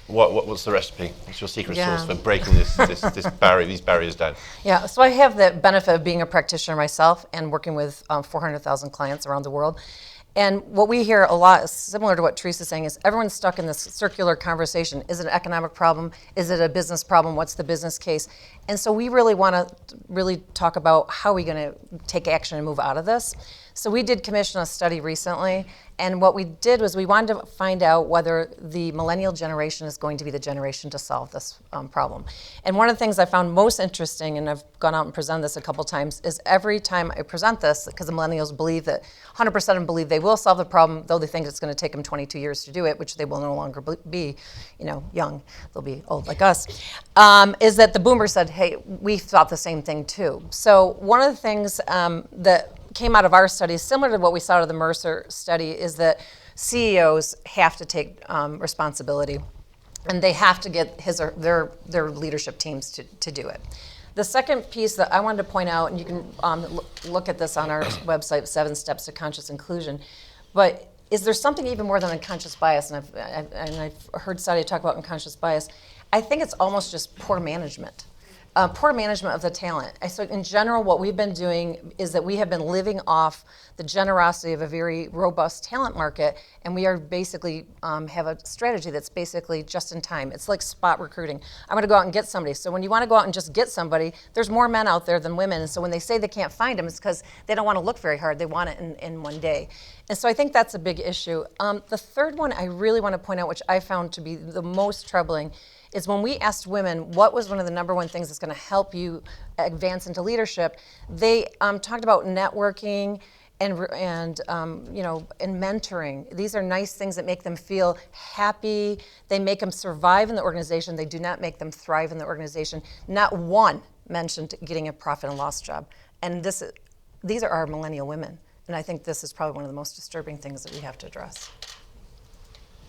What's the recipe? What's your secret Yeah. sauce for breaking these barriers down? Yeah, so I have the benefit of being a practitioner myself and working with 400,000 clients around the world. And what we hear a lot, similar to what Teresa's saying, is everyone's stuck in this circular conversation. Is it an economic problem? Is it a business problem? What's the business case? And so we really want to really talk about how we're going to take action and move out of this. So we did commission a study recently, and what we did was we wanted to find out whether the Millennial Generation is going to be the generation to solve this problem. And one of the things I found most interesting, and I've gone out and presented this a couple times, is every time I present this, because the millennials believe that 100% of them believe they will solve the problem, though they think it's going to take them 22 years to do it, which they will no longer be, young. They'll be old like us. Is that the boomers said, hey, we thought the same thing too. So one of the things that came out of our study, similar to what we saw out of the Mercer study, is that CEOs have to take responsibility, and they have to get their leadership teams to do it. The second piece that I wanted to point out, and you can look at this on our website, 7 Steps to Conscious Inclusion, but is there something even more than unconscious bias? And I've heard Sadia talk about unconscious bias. I think it's almost just poor management. Poor management of the talent. So in general, what we've been doing is that we have been living off the generosity of a very robust talent market, and we are basically have a strategy that's basically just in time. It's like spot recruiting. I'm going to go out and get somebody. So when you want to go out and just get somebody, there's more men out there than women, and so when they say they can't find them, it's because they don't want to look very hard. They want it in one day. And so I think that's a big issue. The third one I really want to point out, which I found to be the most troubling, is when we asked women what was one of the number one things that's going to help you advance into leadership, they talked about networking and mentoring. These are nice things that make them feel happy. They make them survive in the organization. They do not make them thrive in the organization. Not one mentioned getting a profit and loss job. And these are our millennial women. And I think this is probably one of the most disturbing things that we have to address.